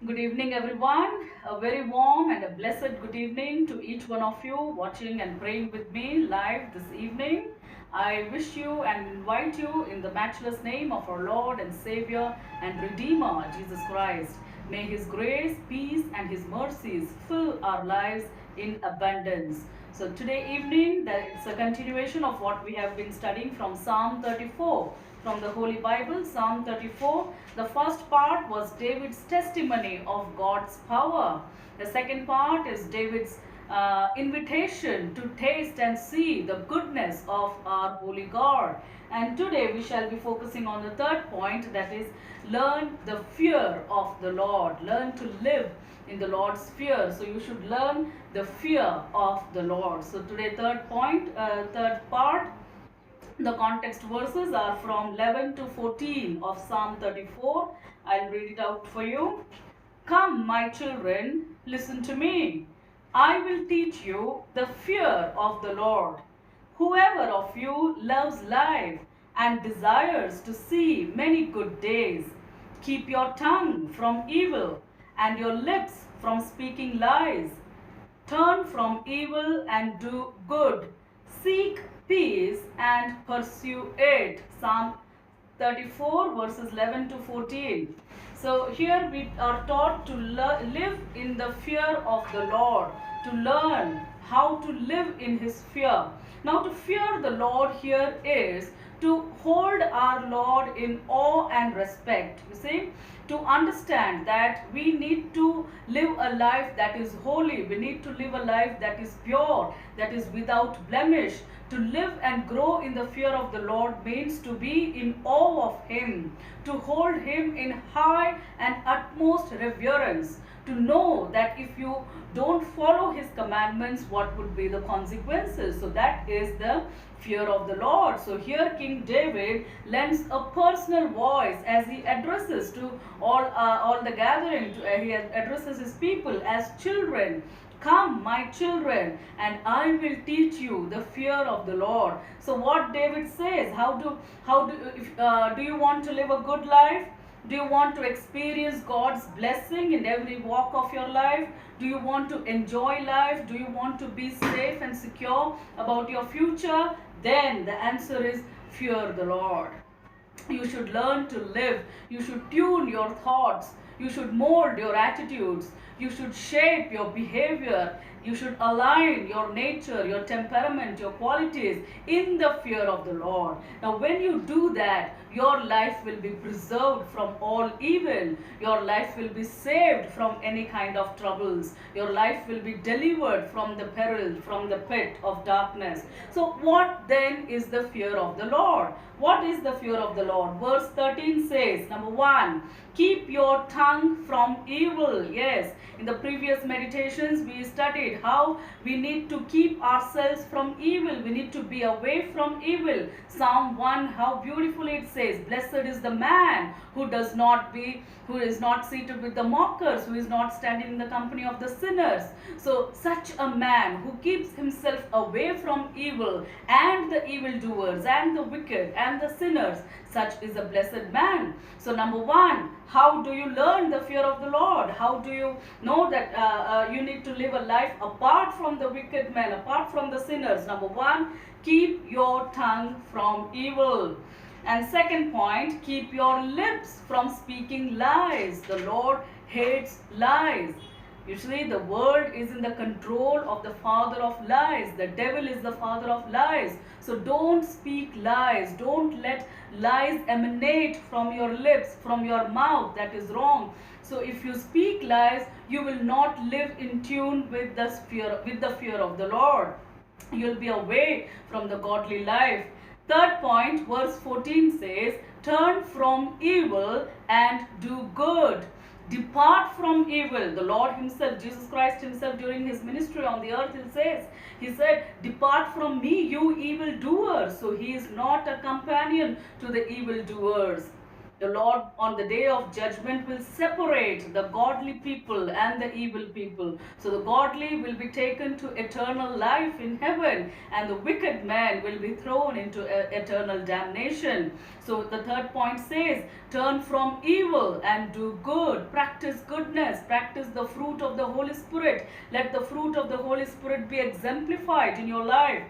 Good evening, everyone. A very warm and a blessed good evening to each one of you watching and praying with me live this evening. I wish you and invite you in the matchless name of our Lord and Savior and Redeemer, Jesus Christ. May His grace, peace, and His mercies fill our lives in abundance. So, today evening, it's a continuation of what we have been studying from Psalm 34 from the Holy Bible, Psalm 34. The first part was David's testimony of God's power. The second part is David's invitation to taste and see the goodness of our holy God. And today we shall be focusing on the third point, that is, learn the fear of the Lord. Learn to live in the Lord's fear. So you should learn the fear of the Lord. So today third part, the context verses are from 11 to 14 of Psalm 34. I'll read it out for you. Come, my children, listen to me. I will teach you the fear of the Lord. Whoever of you loves life and desires to see many good days, keep your tongue from evil and your lips from speaking lies. Turn from evil and do good. Seek peace and pursue it. Psalm 34 verses 11 to 14. So here we are taught to live in the fear of the Lord, to learn how to live in His fear. Now, to fear the Lord here is to hold our Lord in awe and respect. You see, to understand that we need to live a life that is holy, we need to live a life that is pure, that is without blemish. To live and grow in the fear of the Lord means to be in awe of Him, to hold Him in high and utmost reverence, to know that if you don't follow His commandments, what would be the consequences. So that is the fear of the Lord. So here King David lends a personal voice as he addresses to all the gathering. He addresses his people as children. Come, my children, and I will teach you the fear of the Lord. So what David says, do you want to live a good life? Do you want to experience God's blessing in every walk of your life? Do you want to enjoy life? Do you want to be safe and secure about your future? Then the answer is fear the Lord. You should learn to live. You should tune your thoughts. You should mold your attitudes. You should shape your behavior. You should align your nature, your temperament, your qualities in the fear of the Lord. Now, when you do that, your life will be preserved from all evil. Your life will be saved from any kind of troubles. Your life will be delivered from the peril, from the pit of darkness. So, what then is the fear of the Lord? What is the fear of the Lord? Verse 13 says, number 1, keep your tongue from evil. Yes, in the previous meditations we studied how we need to keep ourselves from evil. We need to be away from evil. Psalm 1, how beautifully it says, blessed is the man who is not seated with the mockers, who is not standing in the company of the sinners. So such a man who keeps himself away from evil and the evildoers and the wicked and the sinners, such is a blessed man. So number 1, how do you learn the fear of the Lord? How do you know that you need to live a life apart from the wicked men, apart from the sinners? Number 1, keep your tongue from evil. And second point, keep your lips from speaking lies. The Lord hates lies. Usually the world is in the control of the father of lies. The devil is the father of lies. So don't speak lies. Don't let lies emanate from your lips, from your mouth. That is wrong. So if you speak lies, you will not live in tune with the fear of the Lord. You'll be away from the godly life. Third point, verse 14 says, turn from evil and do good. Depart from evil. The Lord Himself, Jesus Christ Himself, during His ministry on the earth, He said, depart from me, you evildoers. So He is not a companion to the evildoers. The Lord on the day of judgment will separate the godly people and the evil people. So the godly will be taken to eternal life in heaven, and the wicked man will be thrown into eternal damnation. So the third point says, turn from evil and do good. Practice goodness. Practice the fruit of the Holy Spirit. Let the fruit of the Holy Spirit be exemplified in your life.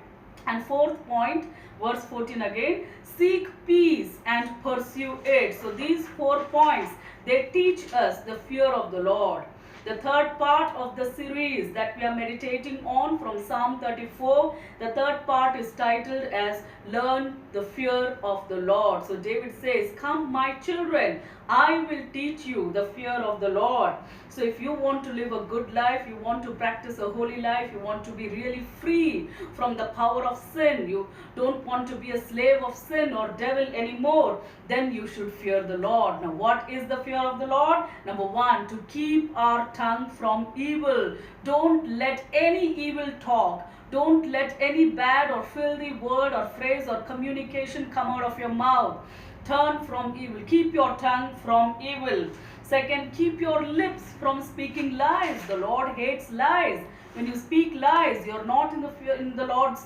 And fourth point, verse 14 again, seek peace and pursue it. So these 4 points, they teach us the fear of the Lord. The third part of the series that we are meditating on from Psalm 34, the third part is titled as Learn the Fear of the Lord. So David says, come my children, I will teach you the fear of the Lord. So if you want to live a good life, you want to practice a holy life, you want to be really free from the power of sin, you don't want to be a slave of sin or devil anymore, then you should fear the Lord. Now what is the fear of the Lord? Number 1, to keep our tongue from evil. Don't let any evil talk, don't let any bad or filthy word or phrase or communication come out of your mouth. Turn from evil. Keep your tongue from evil. Second, keep your lips from speaking lies. The Lord hates lies. When you speak lies, you're not in the Lord's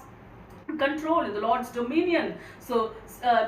control, in the Lord's dominion. So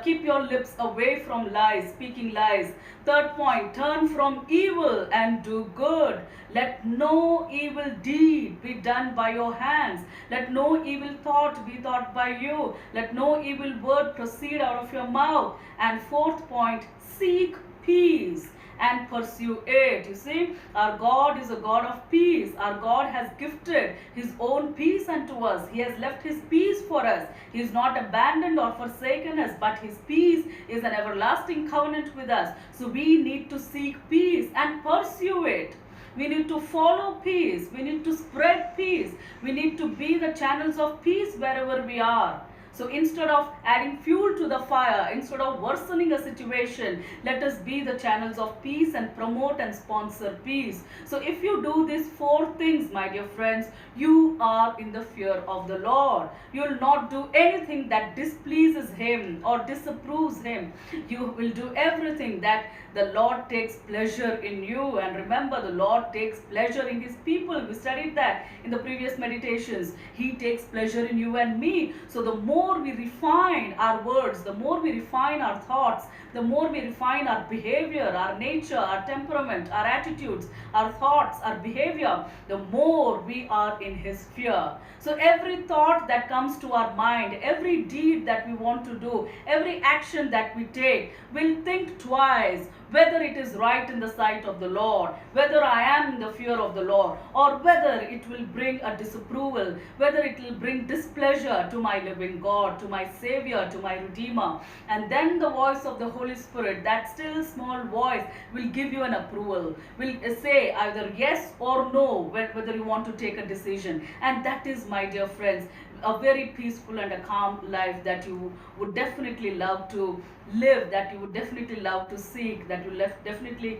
keep your lips away from lies, speaking lies. Third point, turn from evil and do good. Let no evil deed be done by your hands. Let no evil thought be thought by you. Let no evil word proceed out of your mouth. And fourth point, seek peace and pursue it. You see, our God is a God of peace. Our God has gifted His own peace unto us. He has left His peace for us. He has not abandoned or forsaken us, but His peace is an everlasting covenant with us. So we need to seek peace and pursue it. We need to follow peace. We need to spread peace. We need to be the channels of peace wherever we are. So instead of adding fuel to the fire, instead of worsening a situation, let us be the channels of peace and promote and sponsor peace. So if you do these 4 things, my dear friends, you are in the fear of the Lord. You will not do anything that displeases Him or disapproves Him. You will do everything that the Lord takes pleasure in you. And remember, the Lord takes pleasure in His people. We studied that in the previous meditations. He takes pleasure in you and me. So the more we refine our words, the more we refine our thoughts, the more we refine our behavior, our nature, our temperament, our attitudes, our thoughts, our behavior, the more we are in His fear. So every thought that comes to our mind, every deed that we want to do, every action that we take, we'll think twice whether it is right in the sight of the Lord, whether I am in the fear of the Lord, or whether it will bring a disapproval, whether it will bring displeasure to my living God, to my Savior, to my Redeemer. And then the voice of the Holy Spirit, that still small voice, will give you an approval, will say either yes or no, whether you want to take a decision. And that is, my dear friends, a very peaceful and a calm life that you would definitely love to live, that you would definitely love to seek, that you definitely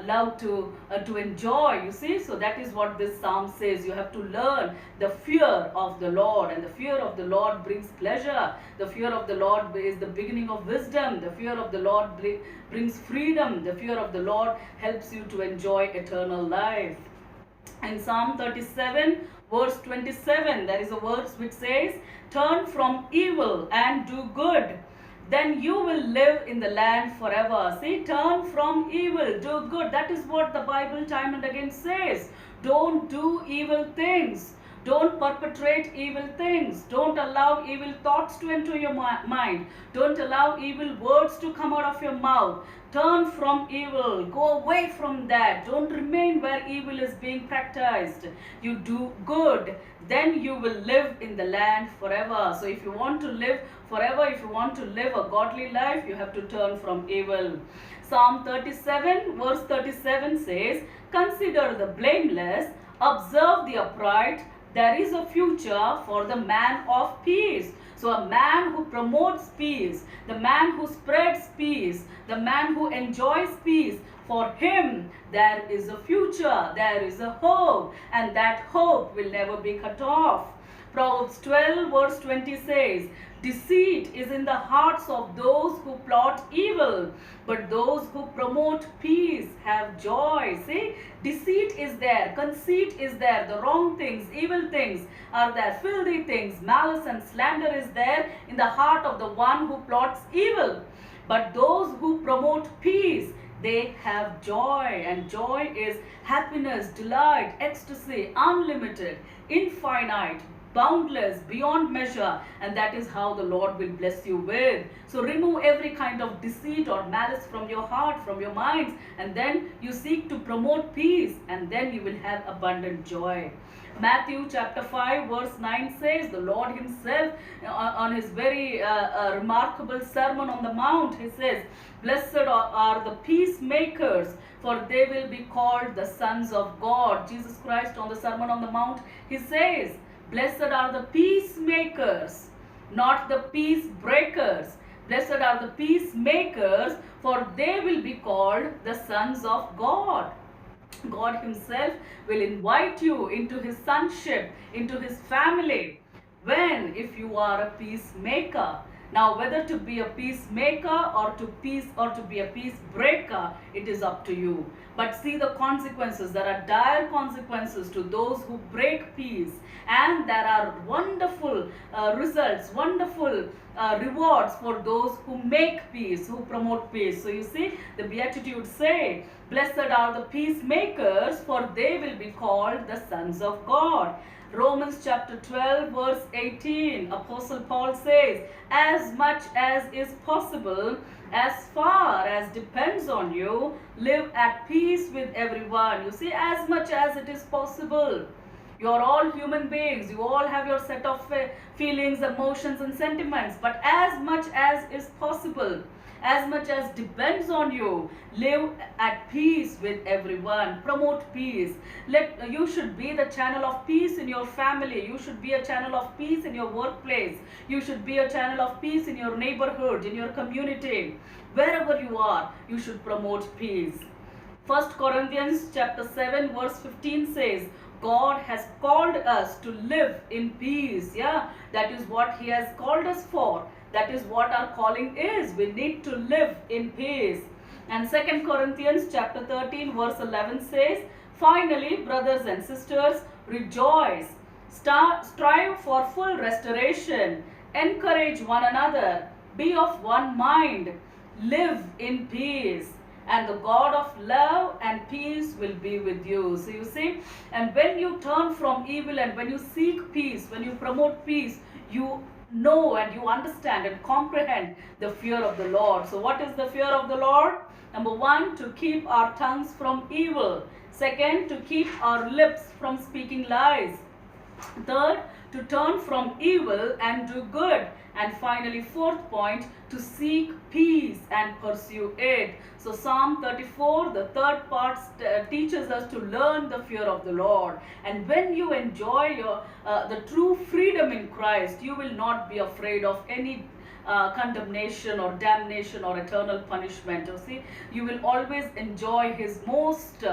love to enjoy. You see, so that is what this psalm says. You have to learn the fear of the Lord, and the fear of the Lord brings pleasure. The fear of the Lord is the beginning of wisdom. The fear of the Lord brings freedom. The fear of the Lord helps you to enjoy eternal life. In Psalm 37, verse 27, there is a verse which says, turn from evil and do good, then you will live in the land forever. See, turn from evil, do good. That is what the Bible time and again says. Don't do evil things. Don't perpetrate evil things. Don't allow evil thoughts to enter your mind. Don't allow evil words to come out of your mouth. Turn from evil. Go away from that. Don't remain where evil is being practiced. You do good. Then you will live in the land forever. So if you want to live forever, if you want to live a godly life, you have to turn from evil. Psalm 37, verse 37 says, consider the blameless, observe the upright. There is a future for the man of peace. So a man who promotes peace, the man who spreads peace, the man who enjoys peace, for him there is a future, there is a hope, and that hope will never be cut off. Proverbs 12 verse 20 says, deceit is in the hearts of those who plot evil, but those who promote peace have joy. See, deceit is there, conceit is there, the wrong things, evil things are there, filthy things, malice and slander is there in the heart of the one who plots evil. But those who promote peace, they have joy, and joy is happiness, delight, ecstasy, unlimited, infinite, boundless, beyond measure, and that is how the Lord will bless you with. So remove every kind of deceit or malice from your heart, from your minds, and then you seek to promote peace, and then you will have abundant joy. Matthew chapter 5 verse 9 says, the Lord himself on his very remarkable Sermon on the Mount, he says, blessed are the peacemakers, for they will be called the sons of God. Jesus Christ on the Sermon on the Mount, he says, blessed are the peacemakers, not the peace breakers. Blessed are the peacemakers, for they will be called the sons of God. God himself will invite you into his sonship, into his family, when if you are a peacemaker. Now, whether to be a peacemaker or to be a peace breaker, it is up to you. But see the consequences. There are dire consequences to those who break peace, and there are wonderful results, wonderful rewards for those who make peace, who promote peace. So you see, the Beatitudes say, blessed are the peacemakers, for they will be called the sons of God. Romans chapter 12 verse 18, Apostle Paul says, as much as is possible, as far as depends on you, live at peace with everyone. You see, as much as it is possible. You are all human beings. You all have your set of feelings, emotions and sentiments. But as much as is possible, as much as depends on you, live at peace with everyone. Promote peace. You should be the channel of peace in your family. You should be a channel of peace in your workplace. You should be a channel of peace in your neighborhood, in your community. Wherever you are, you should promote peace. 1 Corinthians chapter 7 verse 15 says, God has called us to live in peace. Yeah, that is what he has called us for. That is what our calling is. We need to live in peace. And 2 Corinthians chapter 13 verse 11 says, finally, brothers and sisters, rejoice. Strive for full restoration. Encourage one another. Be of one mind. Live in peace. And the God of love and peace will be with you. So you see, and when you turn from evil and when you seek peace, when you promote peace, you know and you understand and comprehend the fear of the Lord. So what is the fear of the Lord? Number one, to keep our tongues from evil. Second, to keep our lips from speaking lies. Third, to turn from evil and do good. And finally, fourth point, to seek peace and pursue it. So Psalm 34, the third part, teaches us to learn the fear of the Lord. And when you enjoy the true freedom in Christ, you will not be afraid of any condemnation or damnation or eternal punishment. You see, you will always enjoy his most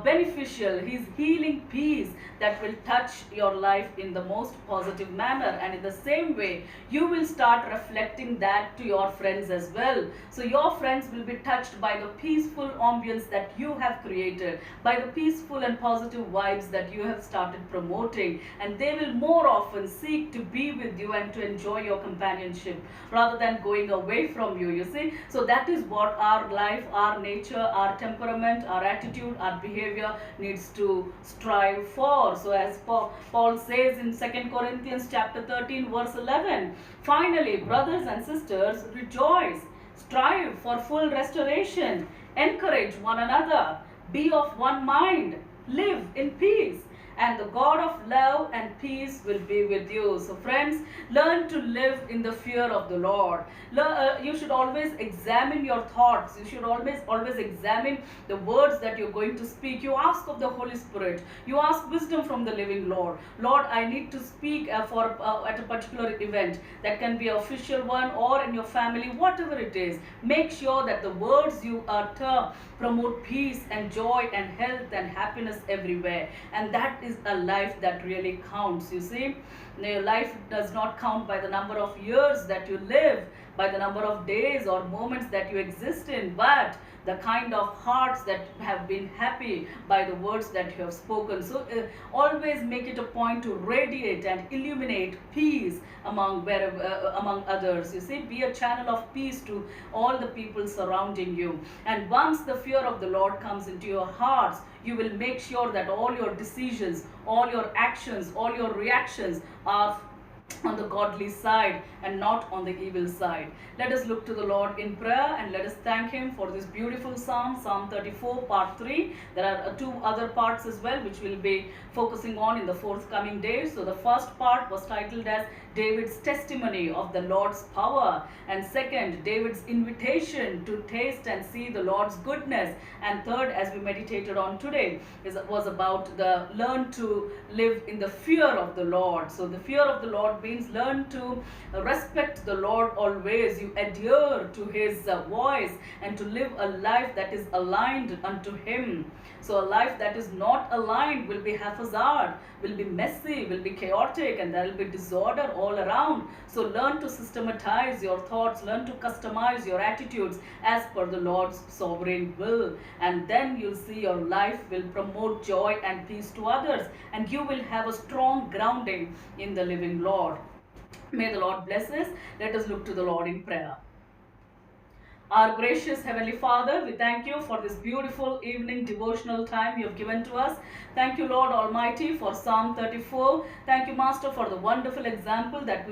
beneficial, his healing peace that will touch your life in the most positive manner. And in the same way, you will start reflecting that to your friends as well. So your friends will be touched by the peaceful ambience that you have created, by the peaceful and positive vibes that you have started promoting, and they will more often seek to be with you and to enjoy your companionship rather than going away from you. You see, so that is what our life, our nature, our temperament, our attitude, our behavior needs to strive for. So as Paul says in 2 Corinthians chapter 13 verse 11, finally, brothers and sisters, rejoice, strive for full restoration, encourage one another, be of one mind, live in peace, and the God of love and peace will be with you. So friends, learn to live in the fear of the Lord. You should always examine your thoughts. You should always examine the words that you're going to speak. You ask of the Holy Spirit. You ask wisdom from the living Lord. Lord, I need to speak at a particular event. That can be an official one or in your family, whatever it is. Make sure that the words you utter promote peace and joy and health and happiness everywhere. And that that is a life that really counts. You see, your life does not count by the number of years that you live, by the number of days or moments that you exist in, but the kind of hearts that have been happy by the words that you have spoken. So always make it a point to radiate and illuminate peace among others. You see, be a channel of peace to all the people surrounding you. And once the fear of the Lord comes into your hearts, you will make sure that all your decisions, all your actions, all your reactions are on the godly side and not on the evil side. Let us look to the Lord in prayer and let us thank Him for this beautiful Psalm, Psalm 34, part 3. There are two other parts as well which we'll be focusing on in the forthcoming days. So the first part was titled as David's testimony of the Lord's power, and second, David's invitation to taste and see the Lord's goodness, and third, as we meditated on today, was about the learn to live in the fear of the Lord. So the fear of the Lord means learn to respect the Lord always. You adhere to His voice and to live a life that is aligned unto Him. So a life that is not aligned will be haphazard, will be messy, will be chaotic, and there will be disorder all around. So learn to systematize your thoughts, learn to customize your attitudes as per the Lord's sovereign will. And then you'll see your life will promote joy and peace to others, and you will have a strong grounding in the living Lord. May the Lord bless us. Let us look to the Lord in prayer. Our gracious Heavenly Father, we thank you for this beautiful evening devotional time you have given to us. Thank you, Lord Almighty, for Psalm 34. Thank you, Master, for the wonderful example that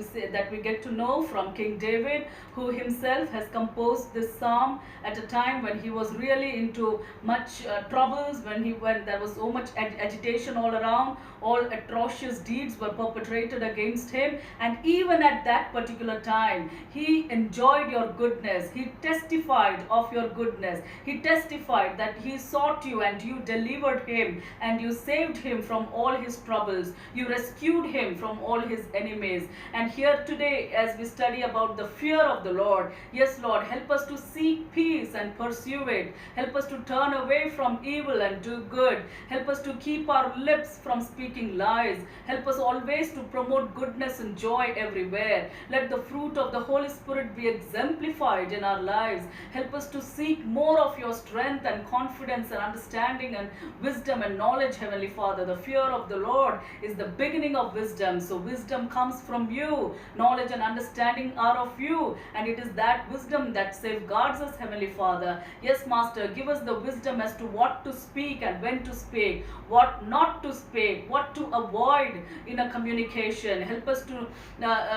we get to know from King David, who himself has composed this psalm at a time when he was really into much troubles, when there was so much agitation all around, all atrocious deeds were perpetrated against him, and even at that particular time, he enjoyed your goodness. He testified of your goodness. He testified that he sought you and you delivered him and you saved him from all his troubles. You rescued him from all his enemies. And here today, as we study about the fear of the Lord, yes, Lord, help us to seek peace and pursue it. Help us to turn away from evil and do good. Help us to keep our lips from speaking lies. Help us always to promote goodness and joy everywhere. Let the fruit of the Holy Spirit be exemplified in our lives. Help us to seek more of your strength and confidence and understanding and wisdom and knowledge, Heavenly Father. The fear of the Lord is the beginning of wisdom. So wisdom comes from you. Knowledge and understanding are of you. And it is that wisdom that safeguards us, Heavenly Father. Yes, Master, give us the wisdom as to what to speak and when to speak, what not to speak, what to avoid in a communication. Help us to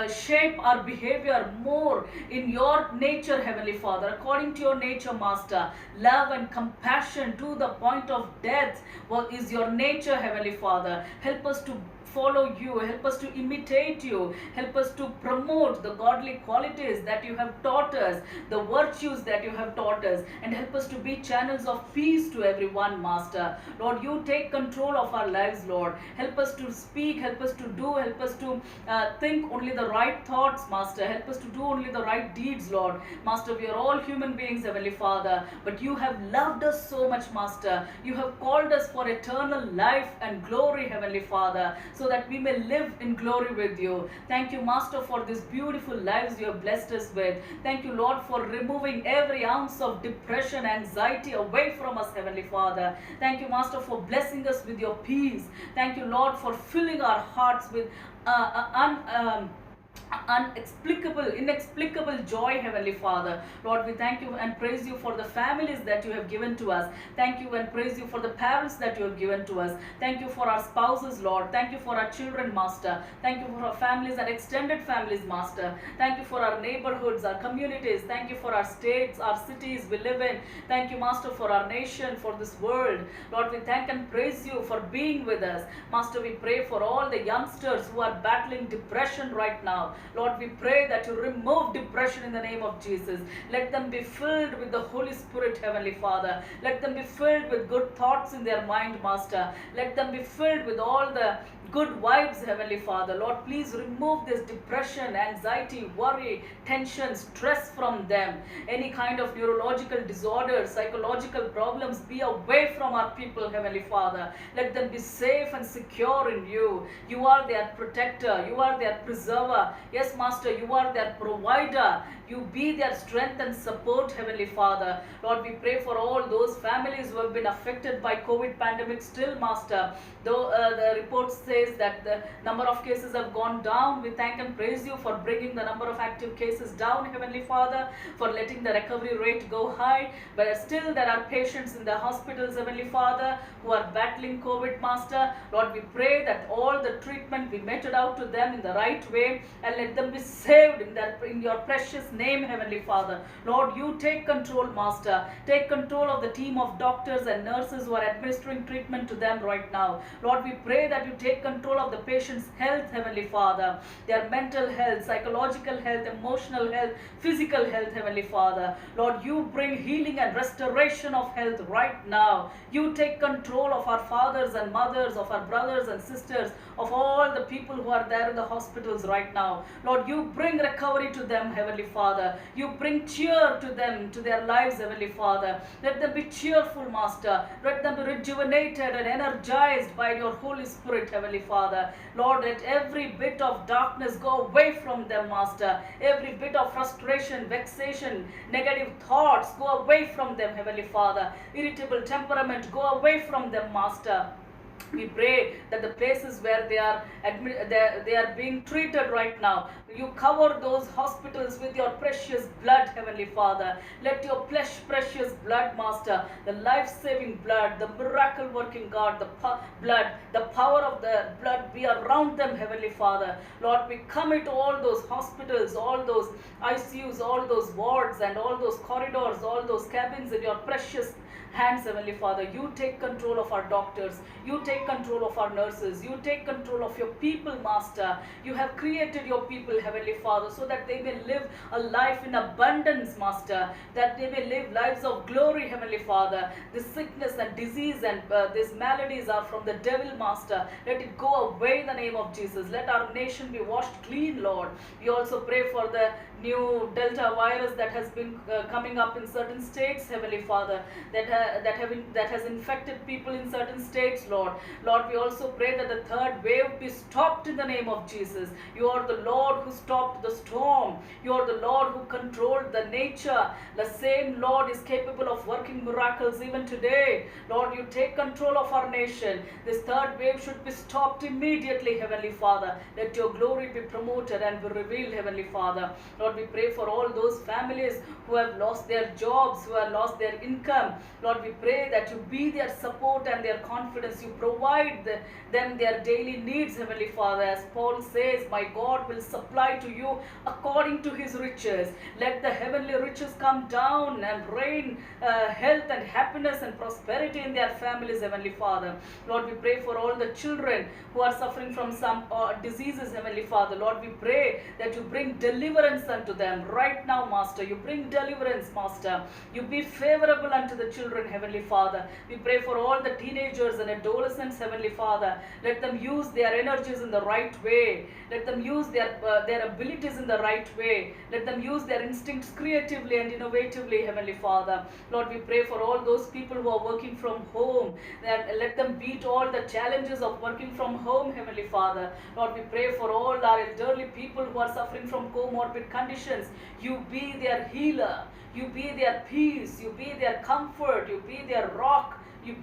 shape our behavior more in your nature, Heavenly Father, according to your nature, Master. Love and compassion to the point of death is your nature, Heavenly Father. Help us to follow you. Help us to imitate you. Help us to promote the godly qualities that you have taught us, the virtues that you have taught us, and help us to be channels of peace to everyone, Master. Lord, you take control of our lives, Lord. Help us to speak, help us to do, help us to think only the right thoughts, Master. Help us to do only the right deeds, Lord. Master, we are all human beings, Heavenly Father, but you have loved us so much, Master. You have called us for eternal life and glory, Heavenly Father, so that we may live in glory with you. Thank you, Master, for these beautiful lives you have blessed us with. Thank you, Lord, for removing every ounce of depression, anxiety away from us, Heavenly Father. Thank you, Master, for blessing us with your peace. Thank you, Lord, for filling our hearts with inexplicable joy, Heavenly Father. Lord, we thank you and praise you for the families that you have given to us. Thank you and praise you for the parents that you have given to us. Thank you for our spouses, Lord. Thank you for our children, Master. Thank you for our families and extended families, Master. Thank you for our neighborhoods, our communities. Thank you for our states, our cities we live in. Thank you, Master, for our nation, for this world. Lord, we thank and praise you for being with us. Master, we pray for all the youngsters who are battling depression right now. now. Lord, we pray that you remove depression in the name of Jesus. Let them be filled with the Holy Spirit, Heavenly Father. Let them be filled with good thoughts in their mind, Master. Let them be filled with all the good vibes, Heavenly Father. Lord, please remove this depression, anxiety, worry, tension, stress from them. Any kind of neurological disorders, psychological problems, be away from our people, Heavenly Father. Let them be safe and secure in you. You are their protector. You are their preserver. Yes, Master, you are their provider. You be their strength and support, Heavenly Father. Lord, we pray for all those families who have been affected by COVID pandemic still, Master. Though the report says that the number of cases have gone down, we thank and praise you for bringing the number of active cases down, Heavenly Father, for letting the recovery rate go high. But still there are patients in the hospitals, Heavenly Father, who are battling COVID, Master. Lord, we pray that all the treatment be meted out to them in the right way, and let them be saved in your precious name, Heavenly Father. Lord, you take control, Master. Take control of the team of doctors and nurses who are administering treatment to them right now. Lord, we pray that you take control of the patient's health, Heavenly Father, their mental health, psychological health, emotional health, physical health, Heavenly Father. Lord, you bring healing and restoration of health right now. You take control of our fathers and mothers, of our brothers and sisters, of all the people who are there in the hospitals right now. Lord, you bring recovery to them, Heavenly Father. You bring cheer to them, to their lives, Heavenly Father. Let them be cheerful, Master. Let them be rejuvenated and energized by your Holy Spirit, Heavenly Father. Lord, let every bit of darkness go away from them, Master. Every bit of frustration, vexation, negative thoughts go away from them, Heavenly Father. Irritable temperament go away from them, Master. We pray that the places where they are being treated right now, you cover those hospitals with your precious blood, Heavenly Father. Let your precious blood, Master, the life-saving blood, the miracle-working God, the power of the blood be around them, Heavenly Father. Lord, we commit all those hospitals, all those ICUs, all those wards, and all those corridors, all those cabins in your precious hands, Heavenly Father. You take control of our doctors. You take control of our nurses. You take control of your people, Master. You have created your people, Heavenly Father, so that they may live a life in abundance, Master. That they may live lives of glory, Heavenly Father. This sickness and disease and these maladies are from the devil, Master. Let it go away in the name of Jesus. Let our nation be washed clean, Lord. We also pray for the new Delta virus that has been coming up in certain states, Heavenly Father, that has infected people in certain states, Lord. Lord, we also pray that the third wave be stopped in the name of Jesus. You are the Lord who stopped the storm. You are the Lord who controlled the nature. The same Lord is capable of working miracles even today. Lord, you take control of our nation. This third wave should be stopped immediately, Heavenly Father. Let your glory be promoted and be revealed, Heavenly Father. Lord, we pray for all those families who have lost their jobs, who have lost their income. Lord, we pray that you be their support and their confidence. You provide them their daily needs, Heavenly Father. As Paul says, my God will supply to you according to his riches. Let the heavenly riches come down and rain health and happiness and prosperity in their families, Heavenly Father. Lord, we pray for all the children who are suffering from some diseases, Heavenly Father. Lord, we pray that you bring deliverance unto them right now, Master. You bring deliverance, Master. You be favorable unto the children, Heavenly Father. We pray for all the teenagers and adolescents, Heavenly Father. Let them use their energies in the right way. Let them use their abilities in the right way. Let them use their instincts creatively and innovatively, Heavenly Father. Lord, we pray for all those people who are working from home. Let them beat all the challenges of working from home, Heavenly Father. Lord, we pray for all our elderly people who are suffering from comorbid conditions. You be their healer. You be their peace. You be their comfort. You be their rock. You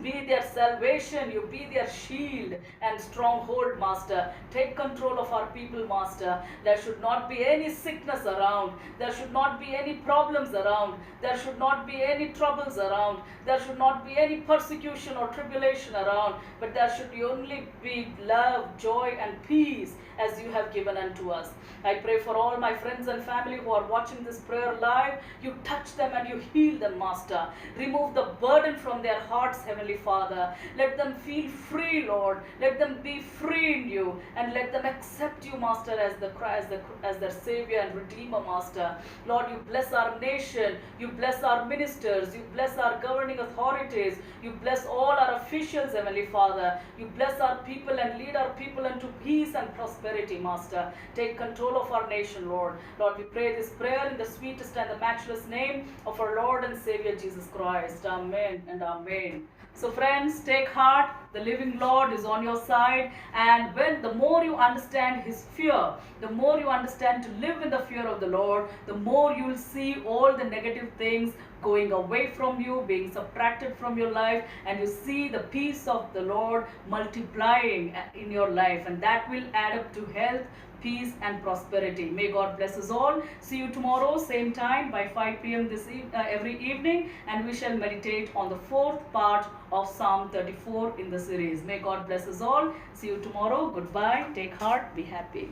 be their salvation. You be their shield and stronghold, Master. Take control of our people, Master. There should not be any sickness around. There should not be any problems around. There should not be any troubles around. There should not be any persecution or tribulation around. But there should only be love, joy, and peace as you have given unto us. I pray for all my friends and family who are watching this prayer live. You touch them and you heal them, Master. Remove the burden from their hearts, Heavenly Heavenly Father. Let them feel free, Lord. Let them be free in you, and let them accept you, Master, as their Savior and Redeemer, Master. Lord, you bless our nation. You bless our ministers. You bless our governing authorities. You bless all our officials, Heavenly Father. You bless our people and lead our people into peace and prosperity, Master. Take control of our nation, Lord. Lord, we pray this prayer in the sweetest and the matchless name of our Lord and Savior Jesus Christ. Amen and amen. So friends, take heart. The living Lord is on your side, and when the more you understand his fear, the more you understand to live in the fear of the Lord, the more you will see all the negative things going away from you, being subtracted from your life, and you see the peace of the Lord multiplying in your life, and that will add up to health, peace and prosperity. May God bless us all. See you tomorrow, same time by 5 p.m. Every evening, and we shall meditate on the fourth part of Psalm 34 in the series. May God bless us all. See you tomorrow. Goodbye. Take heart. Be happy.